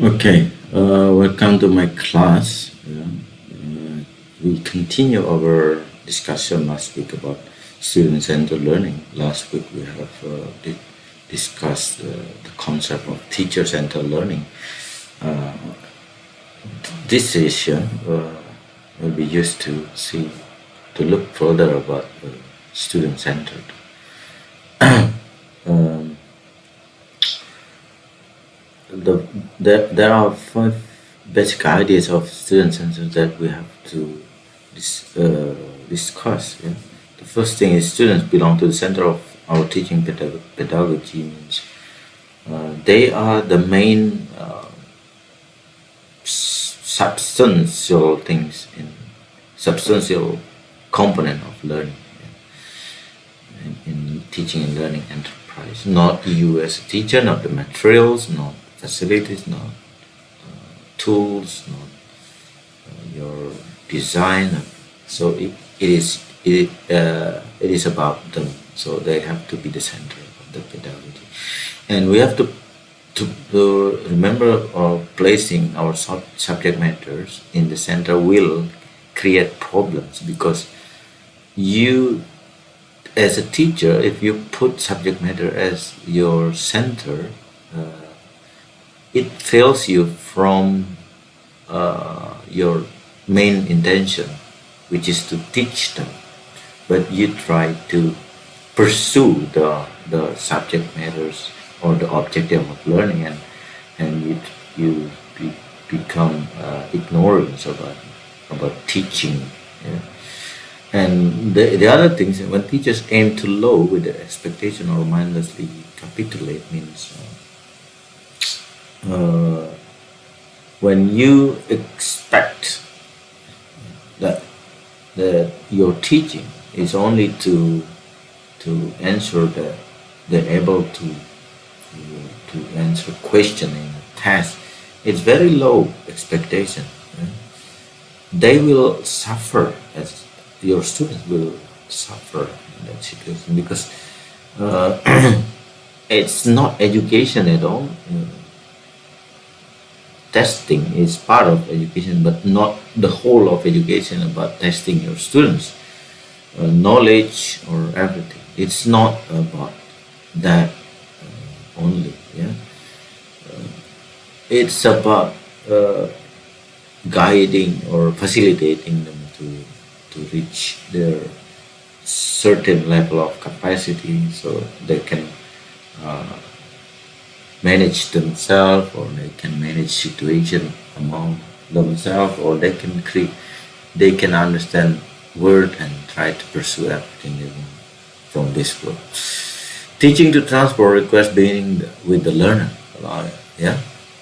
Okay, welcome to my class. We continue our discussion last week about student-centered learning. Last week we have discussed the concept of teacher-centered learning. Uh, this session will be used to see to look further about student-centered. Um, there are five basic ideas of student centered that we have to discuss. Yeah? The first thing is students belong to the center of our teaching pedagogy. Means they are the main substantial things in substantial component of learning, in teaching and learning enterprise. Not you as a teacher, not the materials, not facilities, not tools, not your design. So it is about them. So they have to be the center of the pedagogy, and we have to remember placing our subject matters in the center will create problems, because you as a teacher, if you put subject matter as your center, uh, it fails you from your main intention, which is to teach them. But you try to pursue the subject matters or the objective of learning, and you become ignorant about teaching. Yeah. And the other things, when teachers aim too low with the expectation or mindlessly capitulate, means uh, when you expect that your teaching is only to answer they're able to answer question in a test, it's very low expectation. Yeah. They will suffer, as your students will suffer in that situation, because uh, it's not education at all. Testing is part of education, but not the whole of education about testing your students knowledge or everything. It's not about that only. Yeah, it's about guiding or facilitating them to reach their certain level of capacity, so they can uh, manage themselves, or they can manage situation among themselves, or they can understand word and try to pursue everything they want from this world. Teaching to transport requires beginning with the learner. Yeah,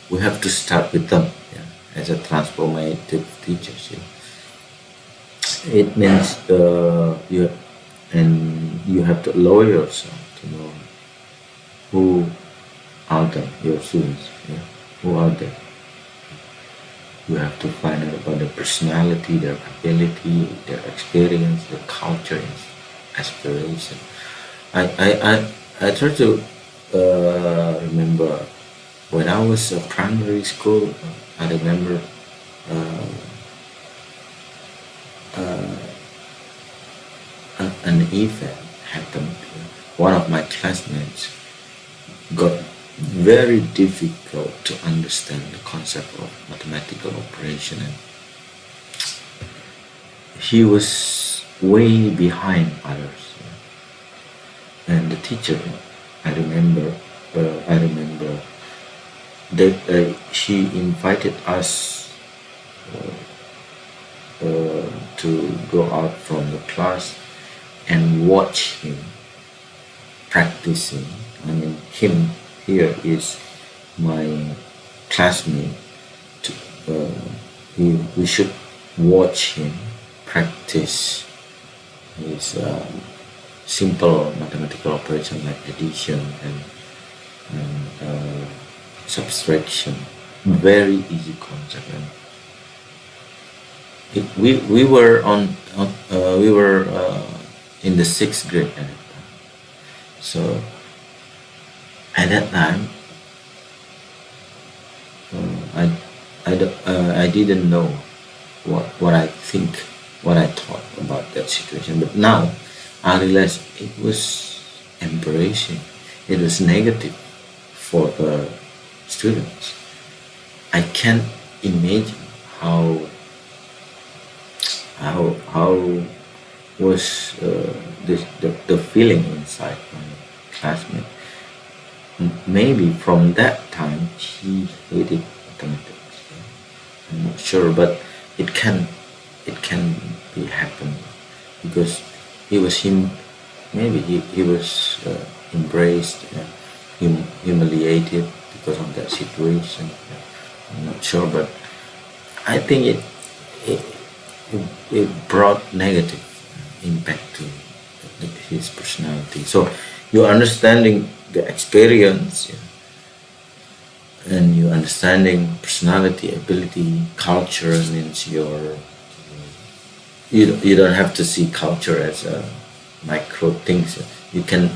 we have to start with them. Yeah, as a transformative teachers. Yeah. It means you have to allow yourself to know who are them, your students. Yeah, who are they? You have to find out about their personality, their ability, their experience, their culture, and aspiration. I try to remember when I was in primary school. I remember uh, uh, an event happened. One of my classmates got very difficult to understand the concept of mathematical operation, and he was way behind others. And the teacher, I remember that she invited us to go out from the class and watch him practicing. I mean, him here is my classmate. To, we should watch him practice his simple mathematical operation like addition and subtraction. Very easy concept. And we were we were in the sixth grade at that time. So at that time, I didn't know what I think, what I thought about that situation. But now I realize it was embarrassing. It was negative for the students. I can't imagine how how was the feeling inside my classmate. Maybe from that time he hated mathematics. I'm not sure, but it can be happen because he was him. Maybe he was embraced, humiliated because of that situation. I'm not sure, but I think it, it brought negative impact to his personality. So you're understanding the experience, and you're understanding personality, ability, culture means you don't have to see culture as a micro things. You can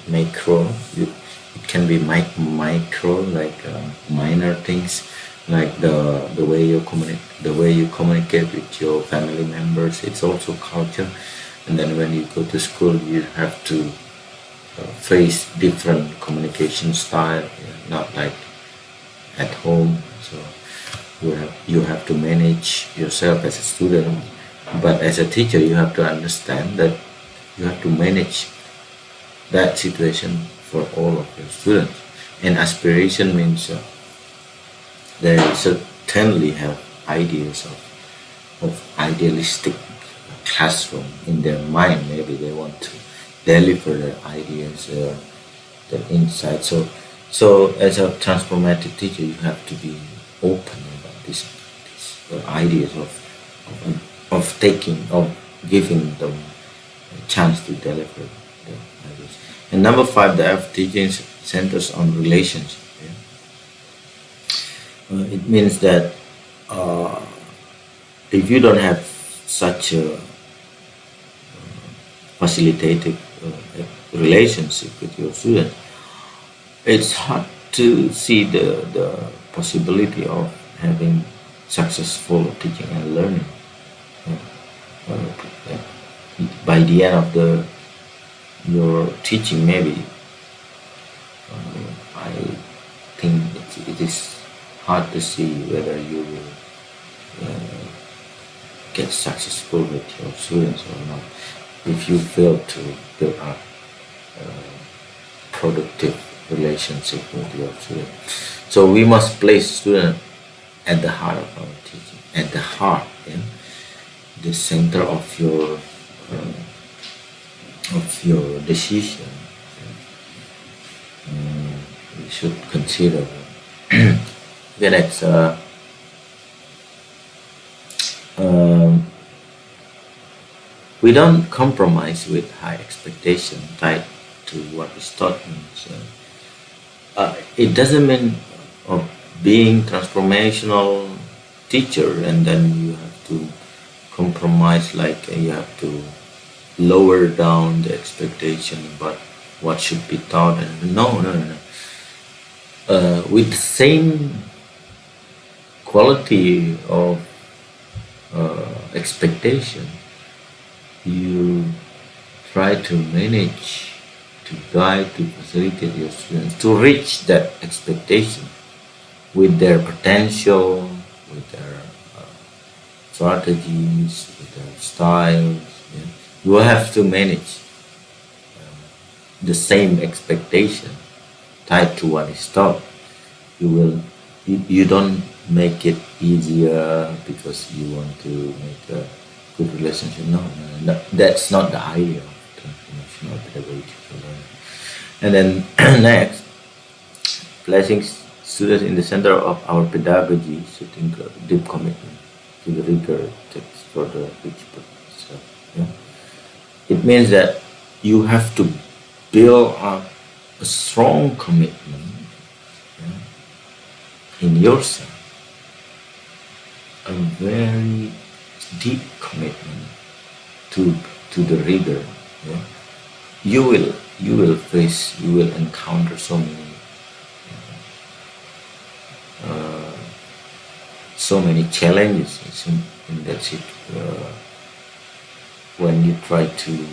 macro. It can be micro, like minor things, like the way you communicate with your family members. It's also culture. And then when you go to school, you have to face different communication style, not like at home. So you have to manage yourself as a student, but as a teacher, you have to understand that you have to manage that situation for all of your students. And aspiration means they certainly have ideas of idealistic classroom in their mind. Maybe they want to deliver their ideas, their insights. So as a transformative teacher, you have to be open about these ideas of giving them a chance to deliver their ideas. And number 5, the F teaching centers on relationship. It means that if you don't have such a facilitated relationship with your student, it's hard to see the possibility of having successful teaching and learning. By the end of your teaching, maybe I think it is hard to see whether you will get successful with your students or not if you fail to build up productive relationship with your student. So we must place student at the heart of our teaching, at the heart, the center of your decision. We should consider. Okay, next. We don't compromise with high expectation tied to what is taught. It doesn't mean of being transformational teacher and then you have to compromise, like you have to lower down the expectation about what should be taught. And no. With the same quality of expectation, you try to manage, to guide, to facilitate your students to reach that expectation with their potential, with their strategies, with their styles. You will have to manage the same expectation tied to what is taught. You don't make it easier because you want to make a good relationship. No, that's not the idea of transformational pedagogical learning. And then next, placing students in the center of our pedagogy should include deep commitment to the rigor text for the each purpose. So, it means that you have to build up a strong commitment in yourself, a very deep commitment to the rigor. You will encounter so many so many challenges in that when you try to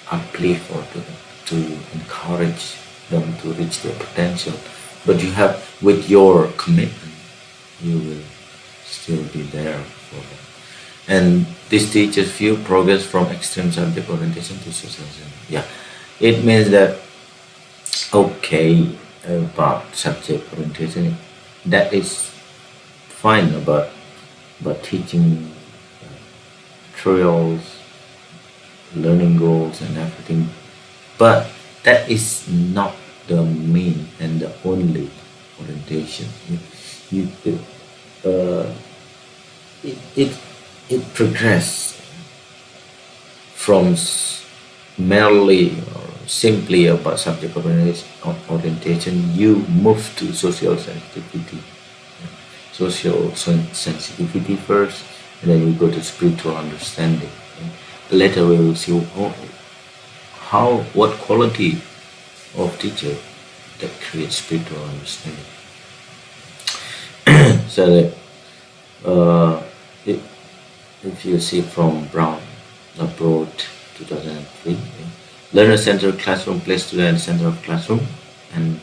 uplift or to encourage them to reach their potential. But you have, with your commitment, you will still be there for them. And this teaches few progress from extreme subject orientation to socialization. Yeah, it means that okay about subject orientation, that is fine about teaching trials, learning goals, and everything, but that is not the main and the only orientation. You uh, it it progress from merely or simply about subject orientation. You move to social sensitivity, sensitivity first, and then you go to spiritual understanding. Later we will see what quality of teacher that creates spiritual understanding. So that if you see from Brown approach 2003, learner-centered classroom place student at the center of classroom and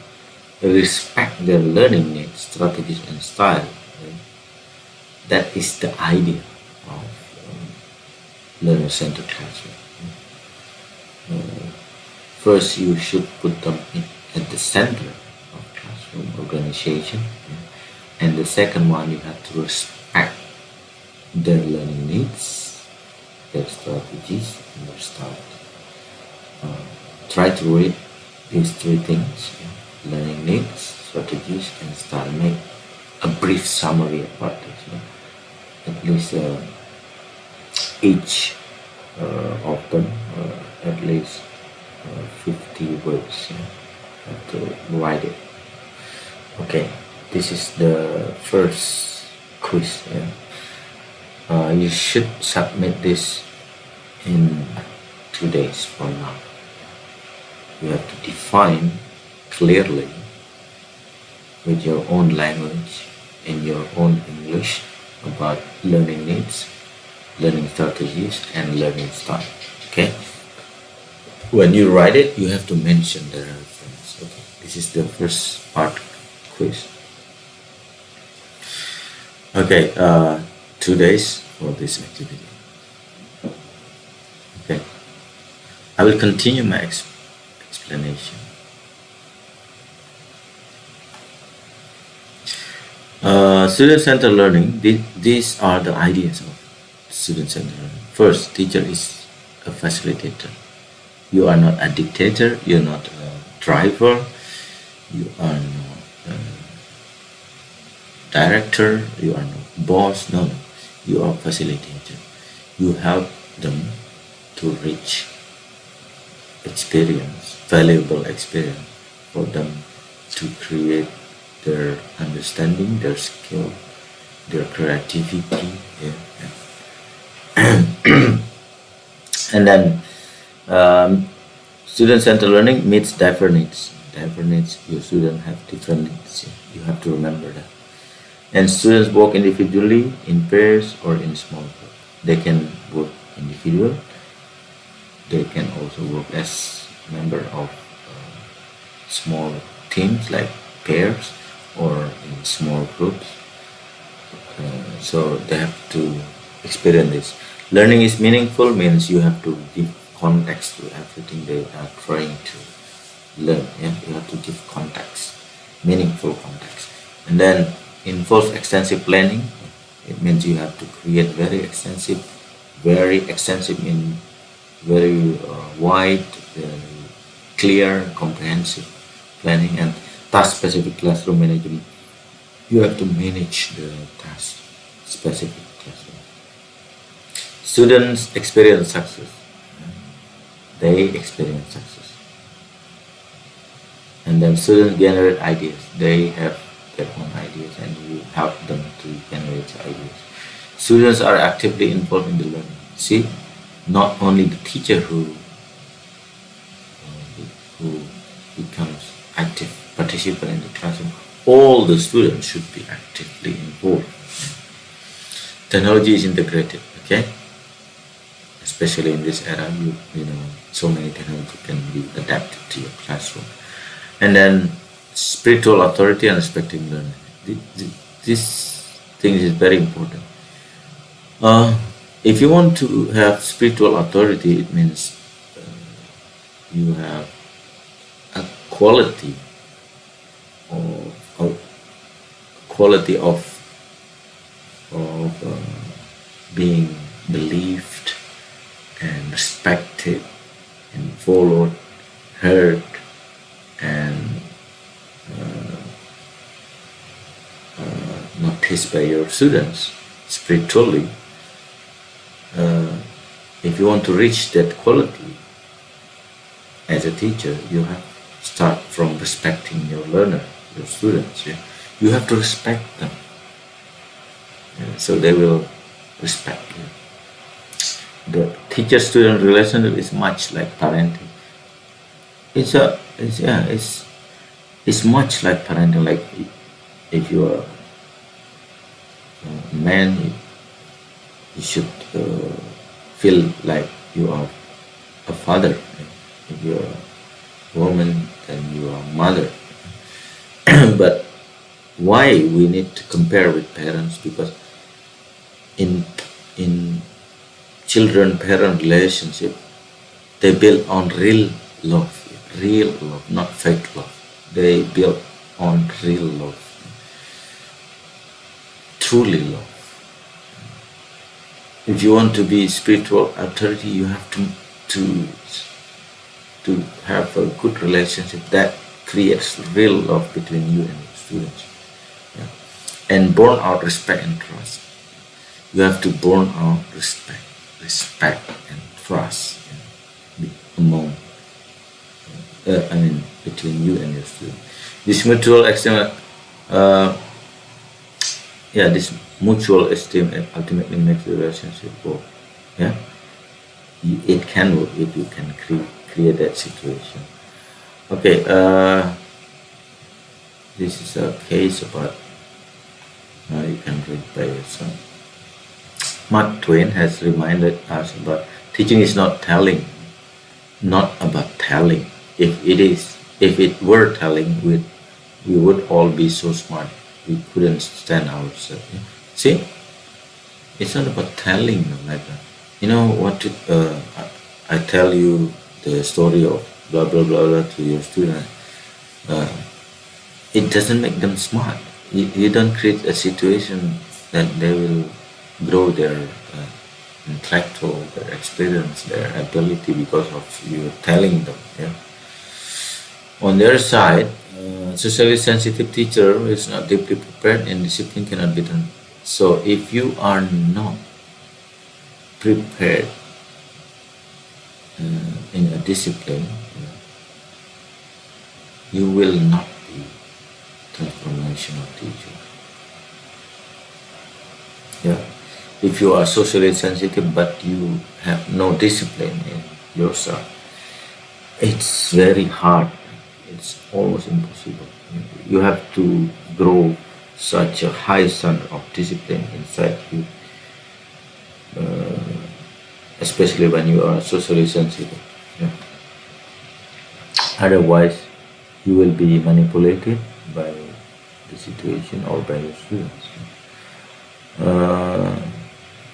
respect their learning needs, strategies, and style. That is the idea of learner-centered classroom. First, you should put them at the center of classroom organization, and the second one, you have to respect their learning needs, their strategies, and their style. Try to read these three things: learning needs, strategies, and style. Make a brief summary about this. At least each of them, at least 50 words. Have to write it. Okay, this is the first quiz. You should submit this in 2 days from now. You have to define clearly with your own language, in your own English, about learning needs, learning strategies, and learning style. Okay? When you write it, you have to mention the reference. Okay, this is the first part quiz. Okay, 2 days for this activity. Okay, I will continue my explanation. Student-centered learning. These are the ideas of student-centered learning. First, teacher is a facilitator. You are not a dictator. You're not a driver. You are not a director. You are not boss. No. You are facilitator. You help them to reach experience, valuable experience for them to create their understanding, their skill, their creativity. And then student-centered learning meets diverse needs. Diverse needs, your students have different needs. You have to remember that. And students work individually, in pairs, or in small groups. They can work individual. They can also work as member of small teams like pairs or in small groups. So they have to experience this. Learning is meaningful means you have to give context to everything they are trying to learn. You have to give context, meaningful context. And then involves extensive planning. It means you have to create very extensive mean very wide, clear, comprehensive planning. And task-specific classroom management. You have to manage the task-specific classroom. Students experience success. They experience success. And then students generate ideas. They have their own ideas and you help them to generate ideas. Students are actively involved in the learning. See, not only the teacher who becomes active participant in the classroom, all the students should be actively involved. technology is integrated, okay? Especially in this era, you know, so many technology can be adapted to your classroom. And then spiritual authority and respecting learning. This thing is very important. If you want to have spiritual authority, it means you have a quality of quality of being believed and respected and followed, heard, and noticed by your students spiritually. If you want to reach that quality as a teacher, you have to start from respecting your learner, your students. Yeah? You have to respect them, so they will respect you. The teacher-student relationship is much like parenting. It's much like parenting. Like if you are a man, you should feel like you are a father. If you are a woman, then you are a mother. But why we need to compare with parents? Because in children-parent relationship, they build on real love, not fake love. They build on real love, truly love. If you want to be spiritual authority, you have to have a good relationship that creates real love between you and your students, yeah? And born out respect and trust. You have to born out respect and trust, among between you and your student. This mutual esteem, this mutual esteem ultimately makes the relationship work. Yeah, it can work if you can create that situation. Okay, this is a case about. You can read by yourself. Mark Twain has reminded us about teaching is not telling, not about telling. If it were telling, we would all be so smart we couldn't stand ourselves. See, it's not about telling, like you know what I tell you the story of blah blah blah blah to your student. It doesn't make them smart. You don't create a situation that they will grow their intellectual, their experience, their ability because of you telling them. Yeah. On their side, socially sensitive teacher who is not deeply prepared and discipline cannot be done. So if you are not prepared in a discipline, you will not be transformational teacher. Yeah. If you are socially sensitive but you have no discipline in yourself, it's very hard. It's almost impossible. You have to grow such a high standard of discipline inside you, especially when you are socially sensitive. Yeah. Otherwise, you will be manipulated by the situation or by your students.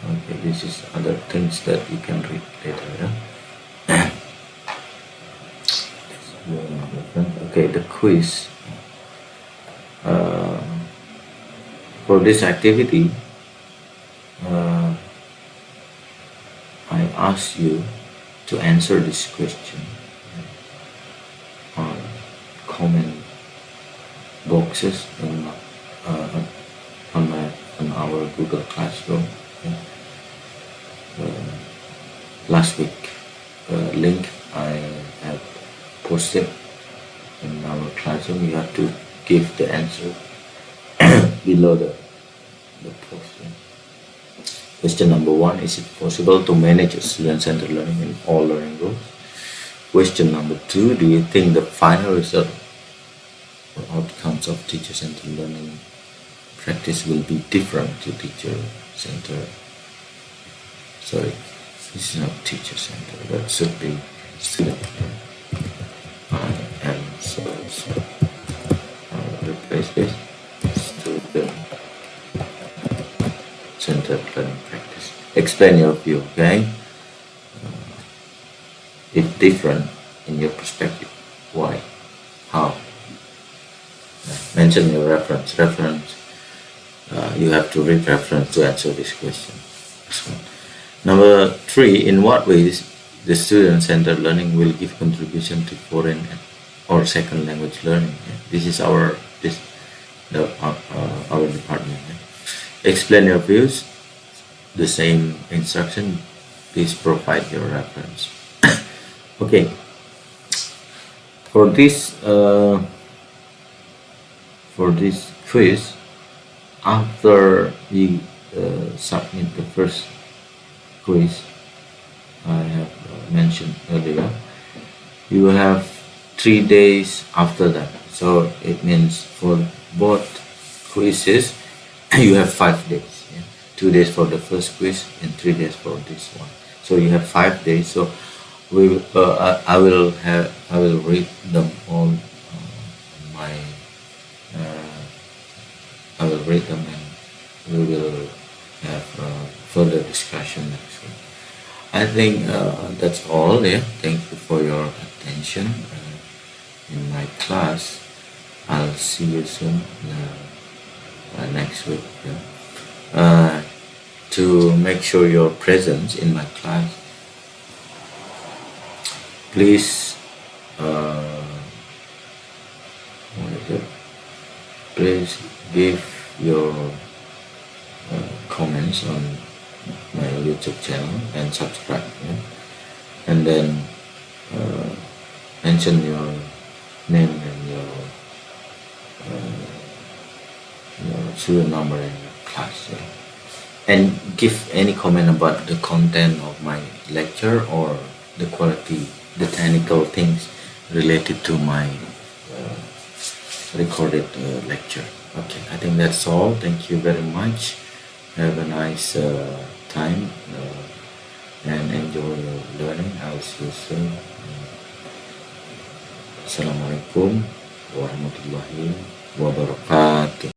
Okay, this is other things that you can read later. Yeah? Okay, the quiz. For this activity, I ask you to answer this question on comment boxes on our Google Classroom. Last week, link I have posted in our classroom. You have to give the answer below the post. Question number 1: is it possible to manage student-centered learning in all learning goals? Question number 2: do you think the final result or outcomes of teacher-centered learning practice will be different to teacher center. Sorry, this is not teacher center, that should be student. I am so I'll replace this student centered learning practice. Explain your view, okay? If different in your perspective, why? How? Mention your reference. You have to read reference to answer this question. Number 3, in what ways the student-centered learning will give contribution to foreign or second language learning? This is our department. Explain your views. The same instruction. Please provide your reference. Okay. For this quiz, after you submit the first quiz I have mentioned earlier, you have 3 days after that. So it means for both quizzes you have 5 days. 2 days for the first quiz and 3 days for this one. So you have 5 days. So I will read them all. I will read them and we will have further discussion next week. I think that's all. Thank you for your attention in my class. I'll see you soon next week. To make sure your presence in my class, please please give your comments on my YouTube channel and subscribe, and then mention your name and your serial number in your class, and give any comment about the content of my lecture or the quality, the technical things related to my recorded lecture. Okay, I think that's all. Thank you very much. Have a nice time and enjoy your learning. I'll see you soon. Assalamualaikum warahmatullahi wabarakatuh.